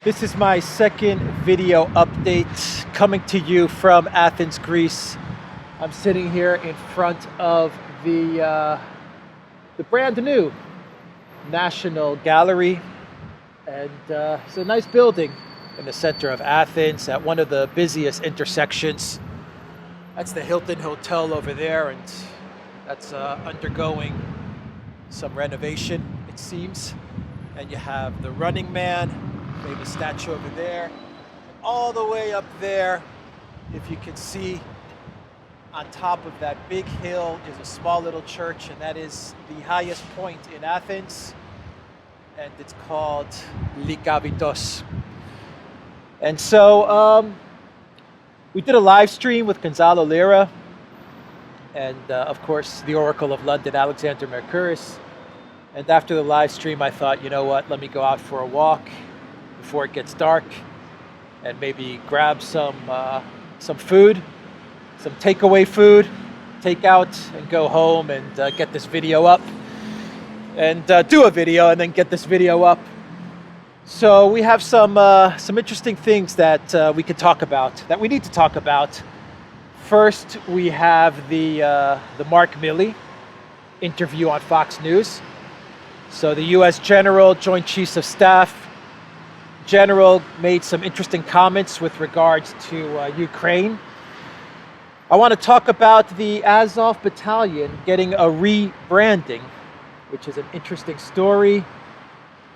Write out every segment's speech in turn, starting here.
This is my second video update coming to you from Athens, Greece. I'm sitting here in front of the brand new National Gallery, and it's a nice building in the center of Athens at one of the busiest intersections. That's the Hilton Hotel over there, and that's undergoing some renovation, it seems. And you have the Running Man, famous statue over there. And all the way up there, if you can see, on top of that big hill is a small little church, and that is the highest point in Athens, and it's called Likavitos. And so we did a live stream with Gonzalo Lira and of course the Oracle of London, Alexander Mercouris. And after the live stream, I thought, you know what, let me go out for a walk before it gets dark and maybe grab some food, some takeaway food, take out and go home and get this video up and do a video and then get this video up. So we have some interesting things that we could talk about, that we need to talk about. First, we have the Mark Milley interview on Fox News. So the U.S. General, Joint Chiefs of Staff, General made some interesting comments with regards to Ukraine. I want to talk about the Azov battalion getting a rebranding, which is an interesting story.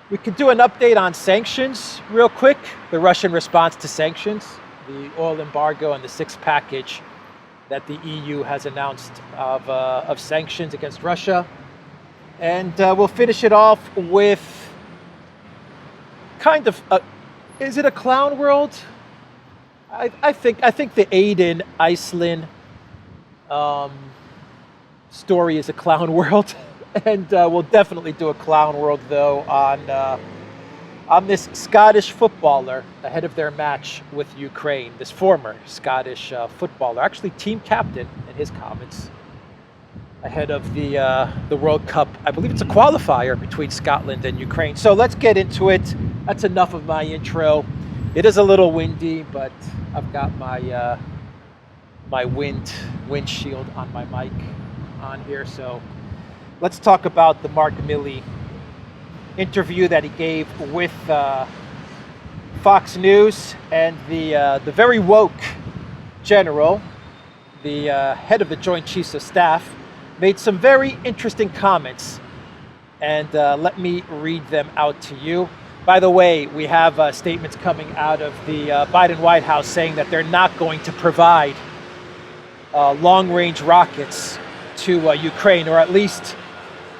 We could do an update on sanctions real quick, the Russian response to sanctions, the oil embargo and the sixth package that the EU has announced of sanctions against Russia. And we'll finish it off with kind of, is it a clown world? I think the Aiden Aslin story is a clown world. And we'll definitely do a clown world, though, on this Scottish footballer ahead of their match with Ukraine. This former Scottish footballer, actually team captain, in his comments ahead of the World Cup. I believe it's a qualifier between Scotland and Ukraine. So let's get into it. That's enough of my intro. It is a little windy, but I've got my my windshield on my mic on here. So let's talk about the Mark Milley interview that he gave with Fox News, and the very woke general, the head of the Joint Chiefs of Staff, made some very interesting comments, and let me read them out to you. By the way, we have statements coming out of the Biden White House saying that they're not going to provide long-range rockets to Ukraine, or at least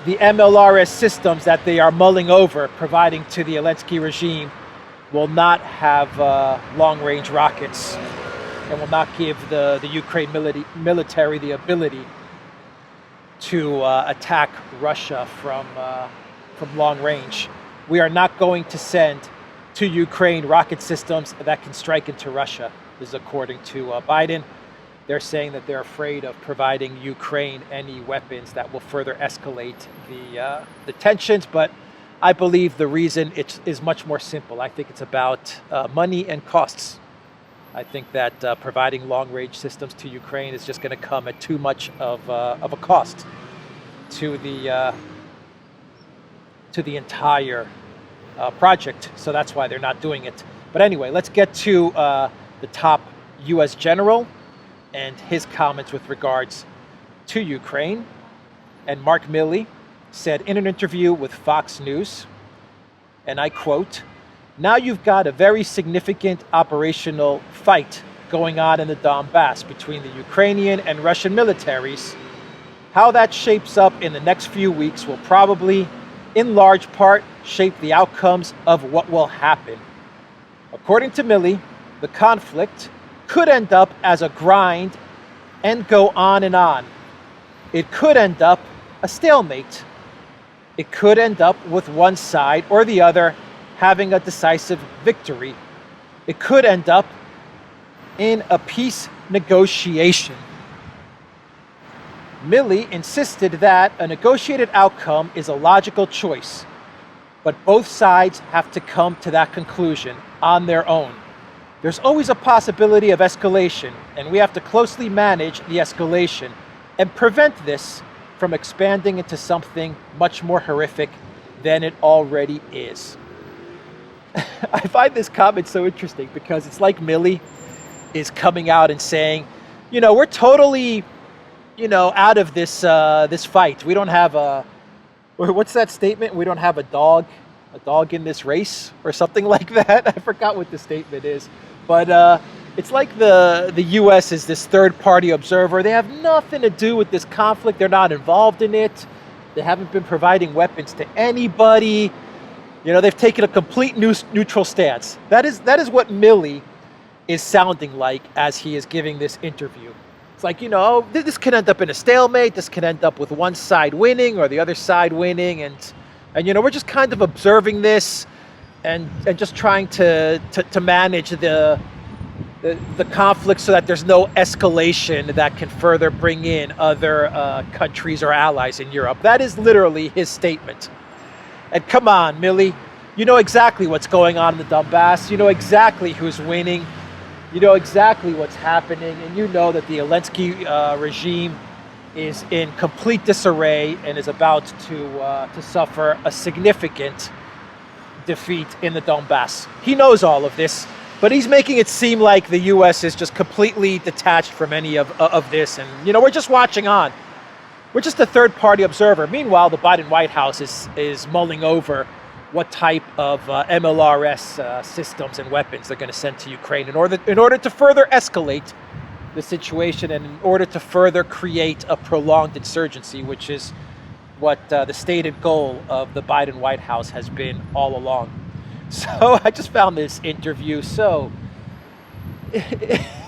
the MLRS systems that they are mulling over providing to the Zelensky regime will not have long-range rockets and will not give the Ukraine military the ability to attack Russia from long range. We are not going to send to Ukraine rocket systems that can strike into Russia. This is according to Biden. They're saying that they're afraid of providing Ukraine any weapons that will further escalate the tensions. But I believe the reason is much more simple. I think it's about money and costs. I think that providing long-range systems to Ukraine is just going to come at too much of a cost to the entire project. So that's why they're not doing it. But anyway, let's get to the top U.S. general and his comments with regards to Ukraine. And Mark Milley said in an interview with Fox News, and I quote, "Now you've got a very significant operational fight going on in the Donbass between the Ukrainian and Russian militaries. How that shapes up in the next few weeks will probably, in large part, shape the outcomes of what will happen. According to Milley, the conflict could end up as a grind and go on and on. It could end up a stalemate. It could end up with one side or the other having a decisive victory. It could end up in a peace negotiation." Milley insisted that a negotiated outcome is a logical choice. but both sides have to come to that conclusion on their own. There's always a possibility of escalation, and we have to closely manage the escalation and prevent this from expanding into something much more horrific than it already is. I find this comment so interesting because it's like Milley is coming out and saying, you know, we're totally, you know, out of this this fight. We don't have a, what's that statement? We don't have a dog in this race or something like that. I forgot what the statement is, but it's like the U.S. is this third-party observer. They have nothing to do with this conflict. They're not involved in it. They haven't been providing weapons to anybody. You know, they've taken a complete neutral stance. That is what Milley is sounding like as he is giving this interview. It's like, you know, this can end up in a stalemate. This can end up with one side winning or the other side winning, and you know, we're just kind of observing this and just trying to manage the conflict so that there's no escalation that can further bring in other countries or allies in Europe. That is literally his statement. And come on, Milley, you know exactly what's going on in the Donbass. You know exactly who's winning. You know exactly what's happening. And you know that the Zelensky regime is in complete disarray and is about to suffer a significant defeat in the Donbass. He knows all of this, but he's making it seem like the U.S. is just completely detached from any of this. And, you know, we're just watching on. We're just a third-party observer. Meanwhile, the Biden White House is mulling over what type of MLRS systems and weapons they're going to send to Ukraine in order to further escalate the situation and in order to further create a prolonged insurgency, which is what the stated goal of the Biden White House has been all along. So I just found this interview so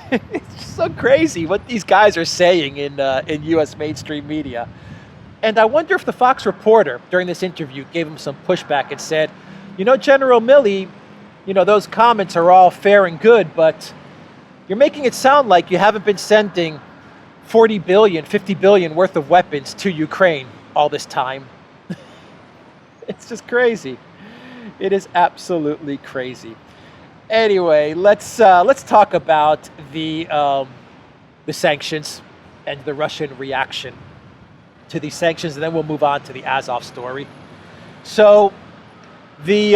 it's just so crazy what these guys are saying in U.S. mainstream media. And I wonder if the Fox reporter during this interview gave him some pushback and said, you know, General Milley, you know, those comments are all fair and good, but you're making it sound like you haven't been sending 40 billion, 50 billion worth of weapons to Ukraine all this time. It's just crazy. It is absolutely crazy. Anyway, let's talk about the sanctions and the Russian reaction to these sanctions, and then we'll move on to the Azov story. So the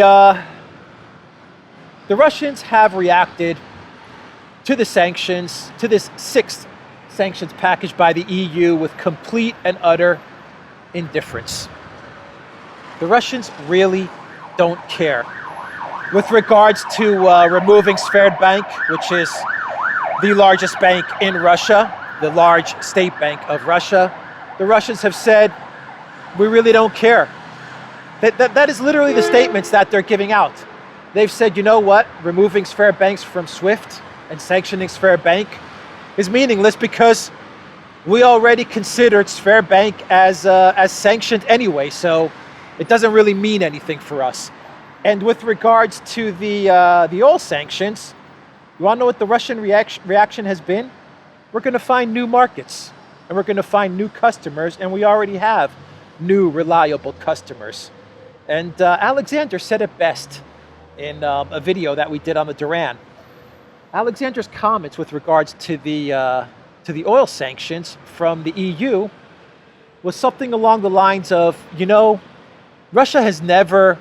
Russians have reacted to the sanctions, to this sixth sanctions package by the EU, with complete and utter indifference. The Russians really don't care. With regards to removing Sberbank, which is the largest bank in Russia, the large state bank of Russia, the Russians have said, we really don't care. That is literally the statements that they're giving out. They've said, you know what, removing Sberbank from SWIFT and sanctioning Sberbank is meaningless because we already considered Sberbank as sanctioned anyway, so it doesn't really mean anything for us. And with regards to the oil sanctions, you want to know what the Russian reaction has been? We're going to find new markets, and we're going to find new customers, and we already have new reliable customers. And Alexander said it best in a video that we did on the Duran. Alexander's comments with regards to the oil sanctions from the EU was something along the lines of, you know, Russia has never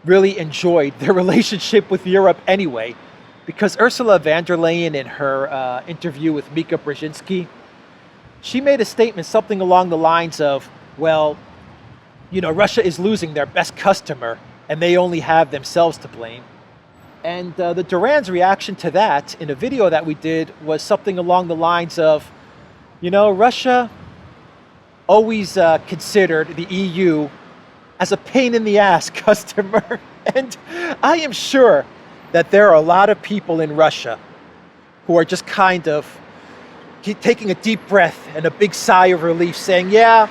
really enjoyed their relationship with Europe anyway, because Ursula von der Leyen, in her interview with Mika Brzezinski, she made a statement something along the lines of, well, you know, Russia is losing their best customer and they only have themselves to blame. And the Duran's reaction to that in a video that we did was something along the lines of, you know, Russia always considered the EU as a pain in the ass customer. And I am sure that there are a lot of people in Russia who are just kind of taking a deep breath and a big sigh of relief, saying, yeah,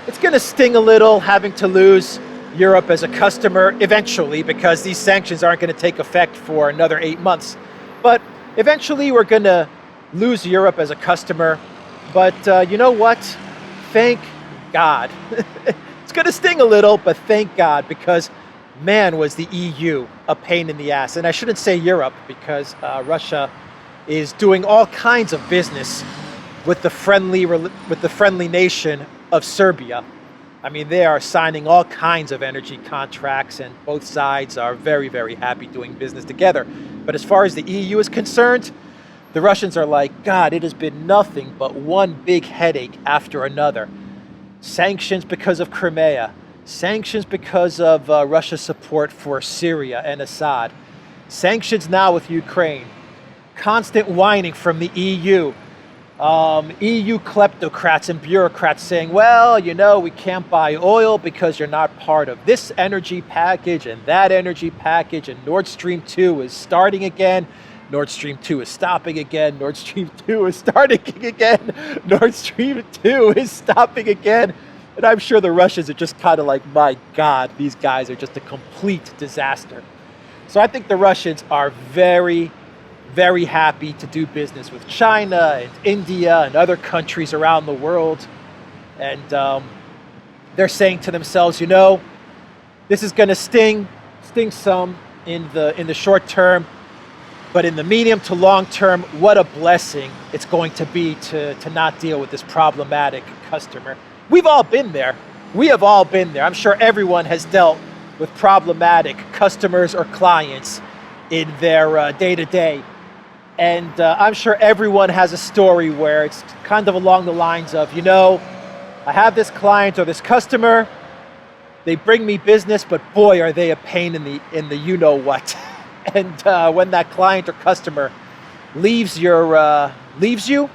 it's going to sting a little having to lose Europe as a customer eventually, because these sanctions aren't going to take effect for another 8 months. But eventually we're going to lose Europe as a customer. But you know what? Thank God. It's going to sting a little, but thank God, because man, was the EU a pain in the ass. And I shouldn't say Europe, because Russia is doing all kinds of business with the friendly nation of Serbia. I mean, they are signing all kinds of energy contracts, and both sides are very, very happy doing business together. But as far as the EU is concerned, the Russians are like, God, it has been nothing but one big headache after another. Sanctions because of Crimea, sanctions because of Russia's support for Syria and Assad, sanctions now with Ukraine, constant whining from the EU, EU kleptocrats and bureaucrats saying, well, you know, we can't buy oil because you're not part of this energy package and that energy package, and Nord Stream 2 is starting again. Nord Stream 2 is stopping again. Nord Stream 2 is starting again. Nord Stream 2 is stopping again. And I'm sure the Russians are just kind of like, my God, these guys are just a complete disaster. So I think the Russians are very, very happy to do business with China and India and other countries around the world. And they're saying to themselves, you know, this is going to sting some in the short term. But in the medium to long term, what a blessing it's going to be to not deal with this problematic customer. We've all been there. We have all been there. I'm sure everyone has dealt with problematic customers or clients in their day-to-day. And I'm sure everyone has a story where it's kind of along the lines of, you know, I have this client or this customer, they bring me business, but boy, are they a pain in the you-know-what. And when that client or customer leaves you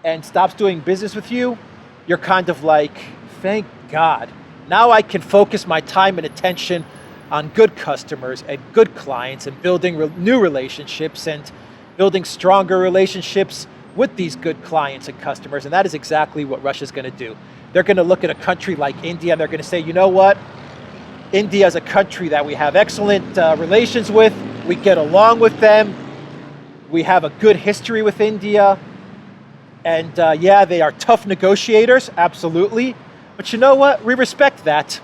and stops doing business with you, you're kind of like, thank God. Now I can focus my time and attention on good customers and good clients and building new relationships and building stronger relationships with these good clients and customers. And that is exactly what Russia's going to do. They're going to look at a country like India and they're going to say, you know what? India is a country that we have excellent relations with. We get along with them. We have a good history with India. And yeah, they are tough negotiators, absolutely. But you know what? We respect that.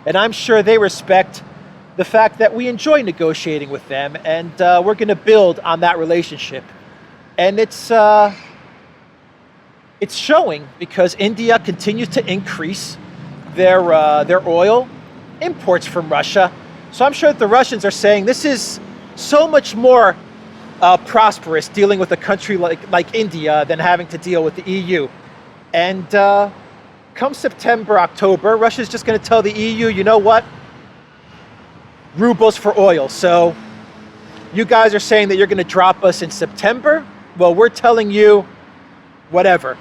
And I'm sure they respect the fact that we enjoy negotiating with them. And we're going to build on that relationship. And it's showing, because India continues to increase their oil imports from Russia. So I'm sure that the Russians are saying this is so much more prosperous dealing with a country like India than having to deal with the EU. And come September, October, Russia's just going to tell the EU, you know what? Rubles for oil. So you guys are saying that you're going to drop us in September? Well, we're telling you, whatever.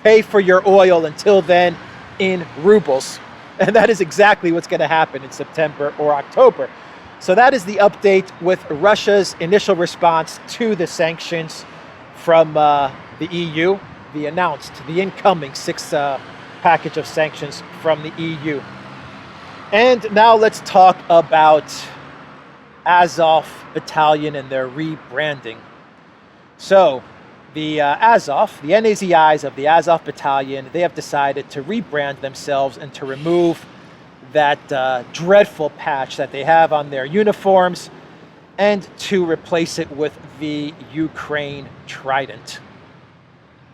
Pay for your oil until then in rubles. And that is exactly what's going to happen in September or October. So that is the update with Russia's initial response to the sanctions from the EU, the incoming sixth package of sanctions from the EU. And now let's talk about Azov battalion and their rebranding. So the Azov, the NAZIs of the Azov battalion, they have decided to rebrand themselves and to remove that dreadful patch that they have on their uniforms and to replace it with the Ukraine Trident.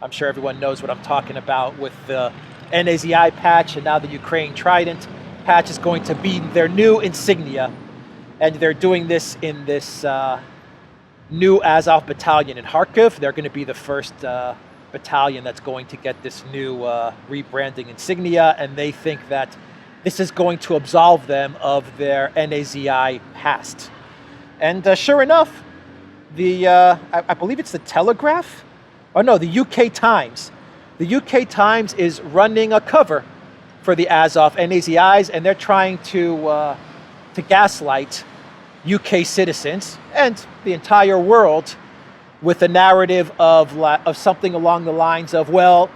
I'm sure everyone knows what I'm talking about with the NAZI patch, and now the Ukraine Trident patch is going to be their new insignia. And they're doing this in this new Azov battalion in Kharkiv. They're going to be the first battalion that's going to get this new rebranding insignia, and they think that this is going to absolve them of their NAZI past. And sure enough, I believe it's the Telegraph? Oh no, the UK Times. The UK Times is running a cover for the Azov NAZIs, and they're trying to gaslight UK citizens and the entire world with a narrative of something along the lines of, well,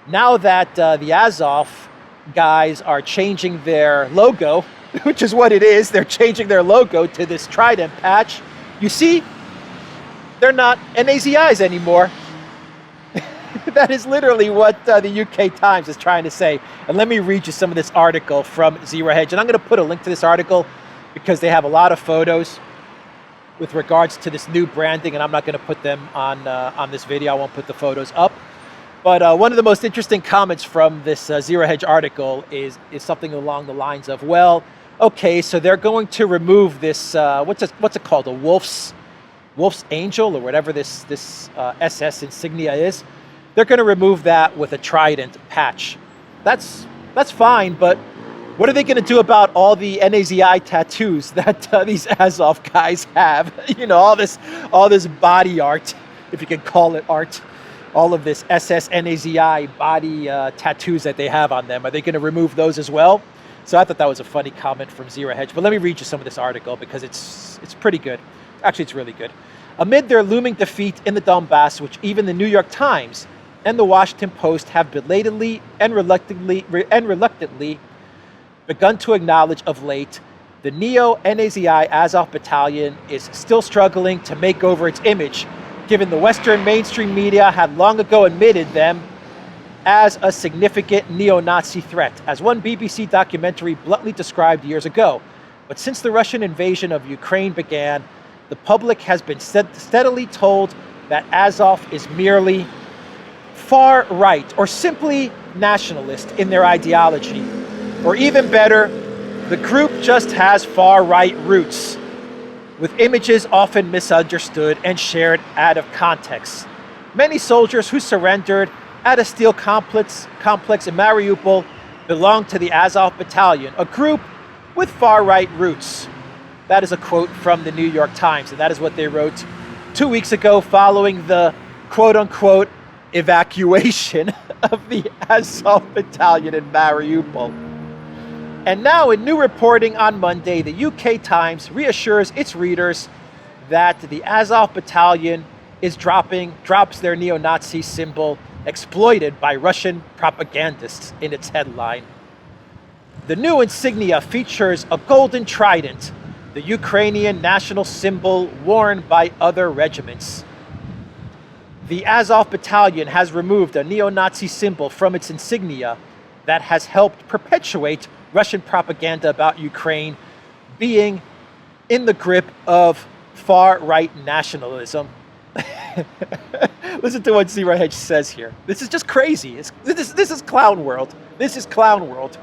now that the Azov guys are changing their logo, which is what it is, they're changing their logo to this Trident patch. You see, they're not NAZIs anymore. That is literally what the UK Times is trying to say. And let me read you some of this article from Zero Hedge. And I'm going to put a link to this article because they have a lot of photos with regards to this new branding, and I'm not going to put them on this video. I won't put the photos up. But one of the most interesting comments from this Zero Hedge article is something along the lines of, well, okay, so they're going to remove this, what's it called, a wolf's angel, or whatever this SS insignia is. They're going to remove that with a trident patch. That's fine, but what are they going to do about all the NAZI tattoos that these Azov guys have? You know, all this body art, if you can call it art. All of this SS NAZI body tattoos that they have on them. Are they going to remove those as well? So I thought that was a funny comment from Zero Hedge. But let me read you some of this article because it's pretty good. Actually, it's really good. Amid their looming defeat in the Donbass, which even the New York Times and the Washington Post have belatedly and reluctantly begun to acknowledge of late, the neo-NAZI Azov Battalion is still struggling to make over its image, given the Western mainstream media had long ago admitted them as a significant neo-Nazi threat, as one BBC documentary bluntly described years ago. But since the Russian invasion of Ukraine began, the public has been steadily told that Azov is merely far right or simply nationalist in their ideology. Or even better, the group just has far right roots, with images often misunderstood and shared out of context. Many soldiers who surrendered at a steel complex in Mariupol belong to the Azov Battalion, a group with far-right roots. That is a quote from the New York Times, and that is what they wrote 2 weeks ago following the quote-unquote evacuation of the Azov Battalion in Mariupol. And now, in new reporting on Monday, the UK Times reassures its readers that the Azov Battalion drops their neo-Nazi symbol exploited by Russian propagandists in its headline. The new insignia features a golden trident, the Ukrainian national symbol worn by other regiments. The Azov Battalion has removed a neo-Nazi symbol from its insignia that has helped perpetuate Russian propaganda about Ukraine being in the grip of far-right nationalism. Listen to what Zero Hedge says here. This is just crazy. This is clown world. This is clown world.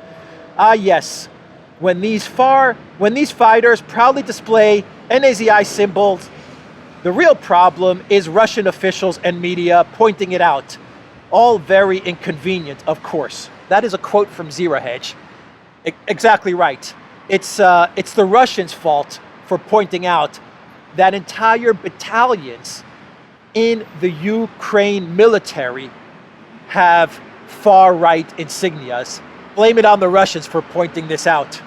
Ah, yes. When these fighters proudly display NAZI symbols, the real problem is Russian officials and media pointing it out. All very inconvenient, of course. That is a quote from Zero Hedge. Exactly right. It's the Russians' fault for pointing out that entire battalions in the Ukraine military have far-right insignias. Blame it on the Russians for pointing this out.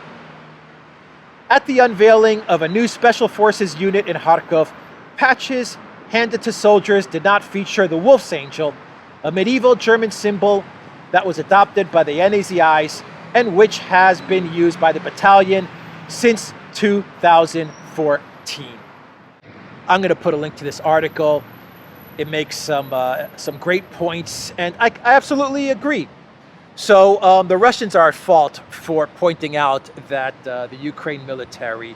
At the unveiling of a new Special Forces unit in Kharkov, patches handed to soldiers did not feature the wolf's angel, a medieval German symbol that was adopted by the NAZIs and which has been used by the battalion since 2014. I'm going to put a link to this article. It makes some great points, and I absolutely agree. So the Russians are at fault for pointing out that the Ukraine military,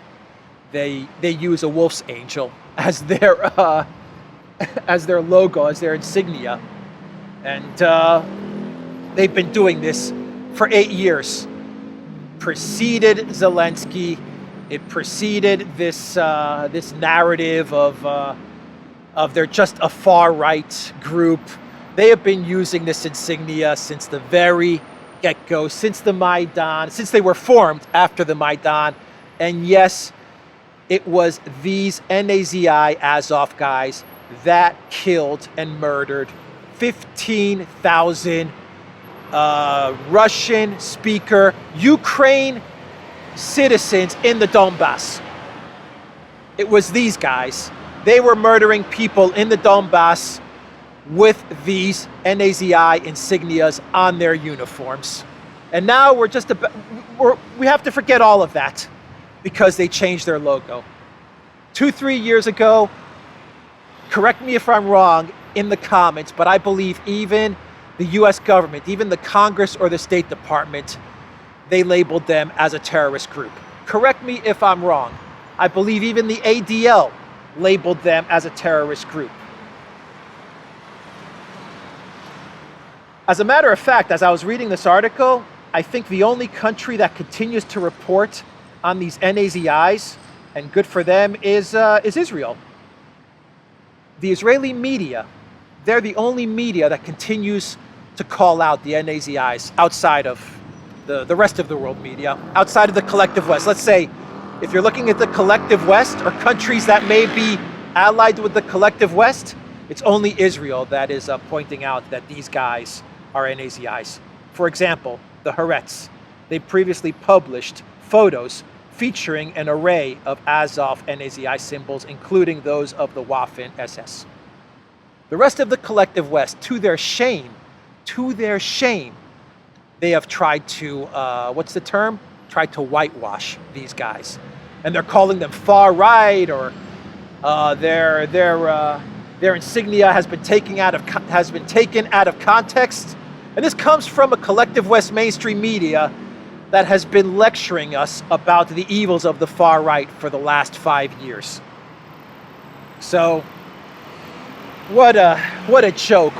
they use a wolf's angel as their logo, as their insignia, and they've been doing this for 8 years. Preceded Zelensky, it preceded this narrative of they're just a far-right group. They have been using this insignia since the very get-go, since the Maidan, since they were formed after the Maidan. And yes, it was these NAZI Azov guys that killed and murdered 15,000 Russian speaker Ukraine citizens in the Donbass. It was these guys. They were murdering people in the Donbass with these NAZI insignias on their uniforms. And now we have to forget all of that because they changed their logo. 2-3 years ago, correct me if I'm wrong in the comments, but I believe even the US government, even the Congress or the State Department, they labeled them as a terrorist group. Correct me if I'm wrong. I believe even the ADL labeled them as a terrorist group. As a matter of fact, as I was reading this article, I think the only country that continues to report on these NAZIs, and good for them, is Israel. The Israeli media, they're the only media that continues to call out the NAZIs outside of the rest of the world media, outside of the collective West. Let's say, if you're looking at the collective West or countries that may be allied with the collective West, it's only Israel that is pointing out that these guys are NAZIs. For example, the Haaretz. They previously published photos featuring an array of Azov NAZI symbols, including those of the Waffen SS. The rest of the collective West, to their shame, they have tried to, what's the term? Tried to whitewash these guys. And they're calling them far right, or their insignia has been taken out of context. And this comes from a collective West mainstream media that has been lecturing us about the evils of the far right for the last 5 years. So, what a joke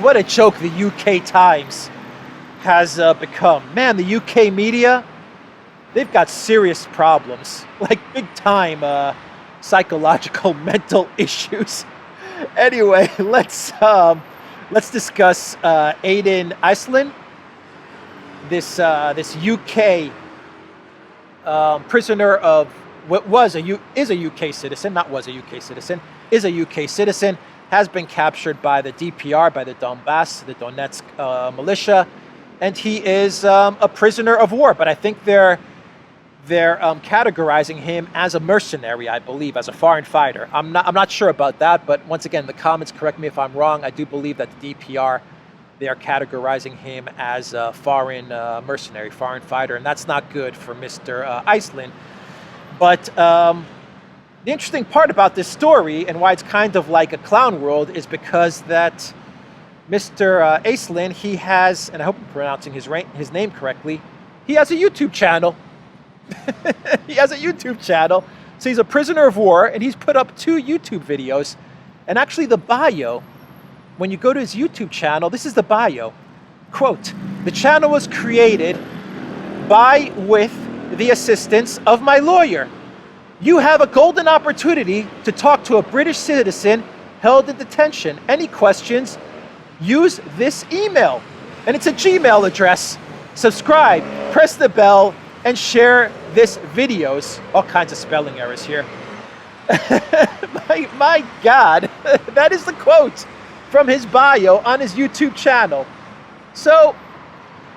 the UK Times has become. Man, the UK media, they've got serious problems, like big time psychological mental issues. Anyway, let's discuss Aiden Aslin, this UK prisoner of what is a UK citizen, has been captured by the DPR, by the Donbass, the Donetsk militia, and he is a prisoner of war. But I think they're categorizing him as a mercenary, I believe, as a foreign fighter. I'm not sure about that, but once again, in the comments, correct me if I'm wrong. I do believe that the DPR, they are categorizing him as a foreign mercenary, foreign fighter, and that's not good for Mr. Aslin. But the interesting part about this story, and why it's kind of like a clown world, is because that Mr. Aslin, he has, and I hope I'm pronouncing his name correctly, he has a YouTube channel. He has a YouTube channel. So he's a prisoner of war, and he's put up 2 YouTube videos. And actually the bio, when you go to his YouTube channel, this is the bio. Quote, "The channel was created with the assistance of my lawyer. You have a golden opportunity to talk to a British citizen held in detention. Any questions? Use this email." And it's a Gmail address. Subscribe, press the bell, and share this videos. All kinds of spelling errors here. my God, that is the quote from his bio on his YouTube channel. So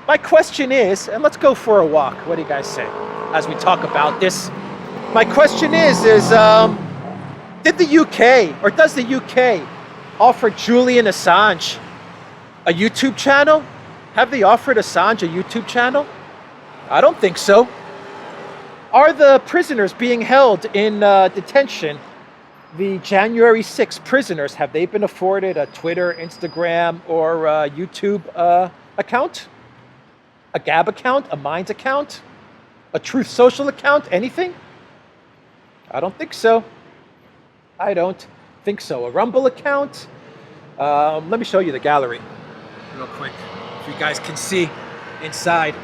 my question is, and let's go for a walk. What do you guys say as we talk about this? My question is did the UK, or does the UK, offer Julian Assange a YouTube channel? Have they offered Assange a YouTube channel? I don't think so. Are the prisoners being held in detention, the January 6th prisoners, have they been afforded a Twitter, Instagram, or YouTube account? A Gab account? A Minds account? A Truth Social account? Anything? I don't think so. I don't think so. A Rumble account? Let me show you the gallery real quick, if you guys can see inside.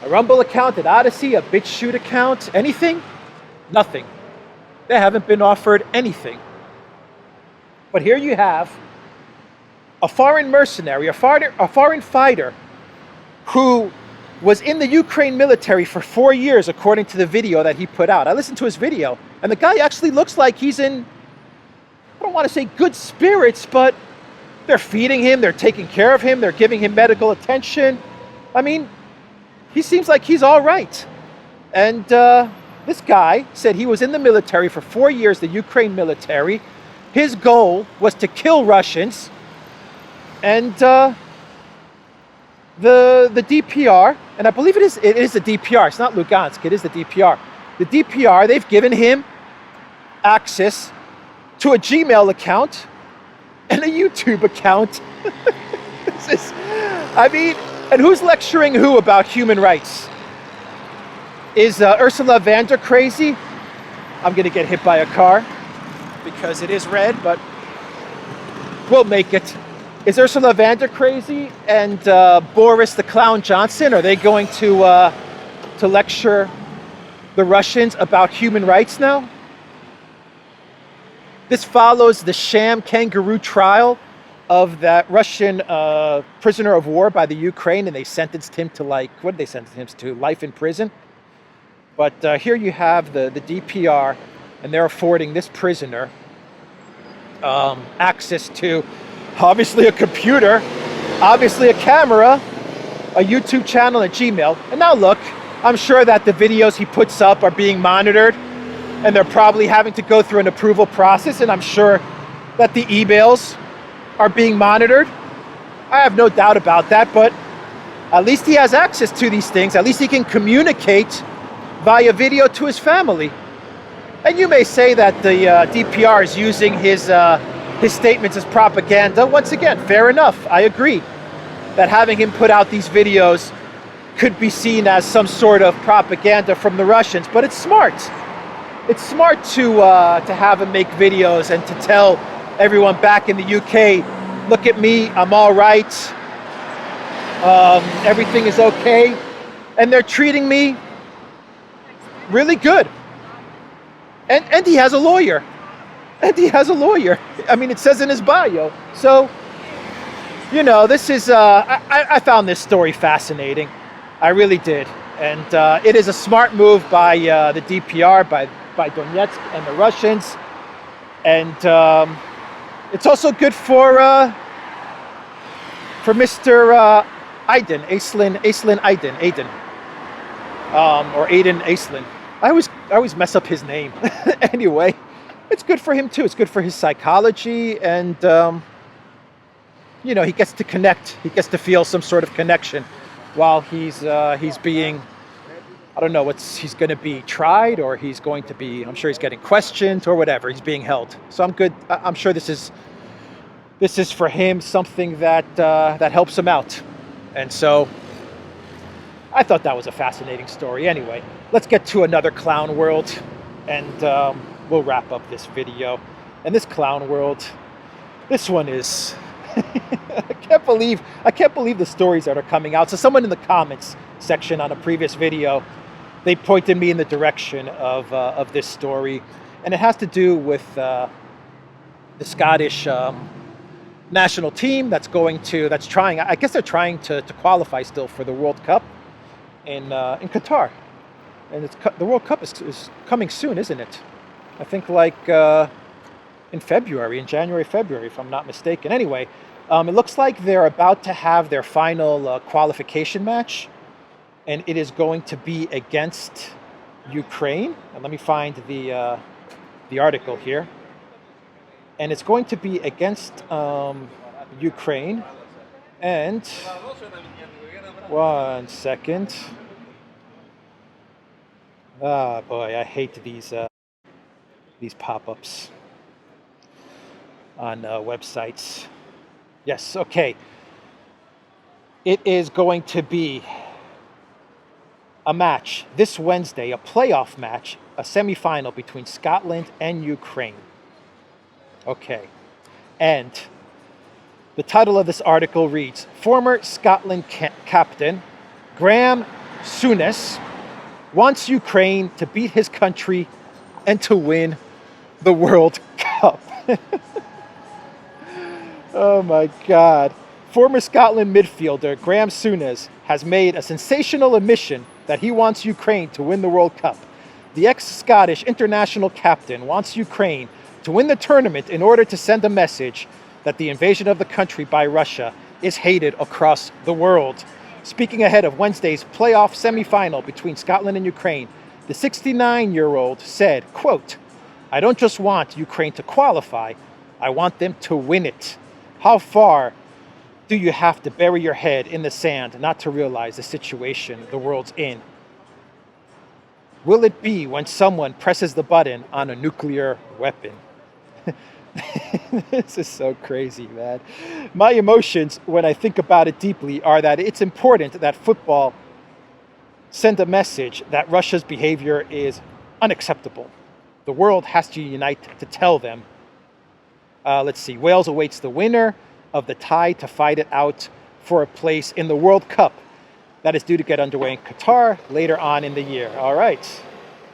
A Rumble account, an ODYSEE, a BitChute account, anything? Nothing. They haven't been offered anything. But here you have a foreign mercenary, a foreign fighter who was in the Ukraine military for 4 years, according to the video that he put out. I listened to his video, and the guy actually looks like he's in, I don't want to say good spirits, but they're feeding him, they're taking care of him, they're giving him medical attention. I mean, he seems like he's all right. And this guy said he was in the military for 4 years, the Ukraine military. His goal was to kill Russians. And the DPR, and I believe it is the DPR, it's not Lugansk, it is the DPR. The DPR, they've given him access to a Gmail account and a YouTube account. And who's lecturing who about human rights? Is Ursula von der crazy? I'm gonna get hit by a car because it is red, but we'll make it. Is Ursula von der crazy? And Boris the Clown Johnson, are they going to lecture the Russians about human rights now? This follows the sham kangaroo trial of that Russian prisoner of war by the Ukraine, and they sentenced him to, like, what did they sentence him to? Life in prison. But here you have the DPR, and they're affording this prisoner access to obviously a computer, obviously a camera, a YouTube channel, and Gmail. And now look, I'm sure that the videos he puts up are being monitored, and they're probably having to go through an approval process, and I'm sure that the emails are being monitored. I have no doubt about that, but at least he has access to these things. At least he can communicate via video to his family. And you may say that the DPR is using his statements as propaganda. Once again, fair enough. I agree that having him put out these videos could be seen as some sort of propaganda from the Russians, but it's smart. It's smart to have him make videos and to tell everyone back in the UK, look at me, I'm all right, everything is okay, and they're treating me really good. And he has a lawyer. And he has a lawyer. I mean, it says in his bio. So, you know, this is, I found this story fascinating. I really did. And it is a smart move by the DPR, by Donetsk and the Russians. And it's also good for Mr. Aiden Aslin, or Aiden Aslin. I always mess up his name. Anyway, it's good for him too. It's good for his psychology, and you know, he gets to connect. He gets to feel some sort of connection while he's being, I don't know, he's going to be tried, or he's going to be, I'm sure he's getting questioned or whatever. He's being held. So I'm good. I'm sure this is for him something that helps him out. And so I thought that was a fascinating story. Anyway, let's get to another clown world, and we'll wrap up this video. And this clown world, this one is I can't believe the stories that are coming out. So someone in the comments section on a previous video, they pointed me in the direction of this story, and it has to do with the Scottish national team that's trying. I guess they're trying to qualify still for the World Cup in Qatar, and the World Cup is coming soon, isn't it? I think like in January, February, if I'm not mistaken. Anyway, it looks like they're about to have their final qualification match, and it is going to be against Ukraine. And let me find the article here. And it's going to be against Ukraine. And one second. Ah, boy, I hate these pop-ups on websites. Yes, okay. It is going to be a match this Wednesday, a playoff match, a semifinal between Scotland and Ukraine. Okay. And the title of this article reads, former Scotland captain Graham Souness wants Ukraine to beat his country and to win the World Cup. Oh my God. Former Scotland midfielder Graham Souness has made a sensational admission that he wants Ukraine to win the World Cup. The ex-Scottish international captain wants Ukraine to win the tournament in order to send a message that the invasion of the country by Russia is hated across the world. Speaking ahead of Wednesday's playoff semifinal between Scotland and Ukraine, the 69-year-old said, quote, "I don't just want Ukraine to qualify, I want them to win it. How far do you have to bury your head in the sand not to realize the situation the world's in? Will it be when someone presses the button on a nuclear weapon?" This is so crazy, man. My emotions when I think about it deeply are that it's important that football send a message that Russia's behavior is unacceptable. The world has to unite to tell them. Let's see, Wales awaits the winner of the tie to fight it out for a place in the World Cup that is due to get underway in Qatar later on in the year. All right.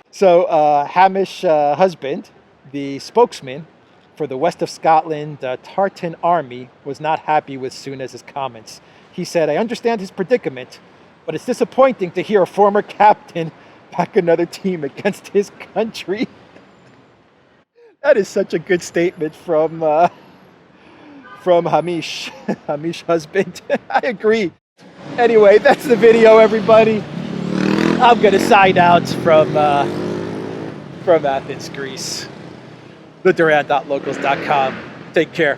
So Hamish Husband, the spokesman for the West of Scotland Tartan Army, was not happy with Souness's comments. He said, "I understand his predicament, but it's disappointing to hear a former captain back another team against his country." That is such a good statement from Hamish Husband. I agree. Anyway, that's the video, everybody. I'm gonna sign out from Athens, Greece. TheDuran.locals.com. Take care.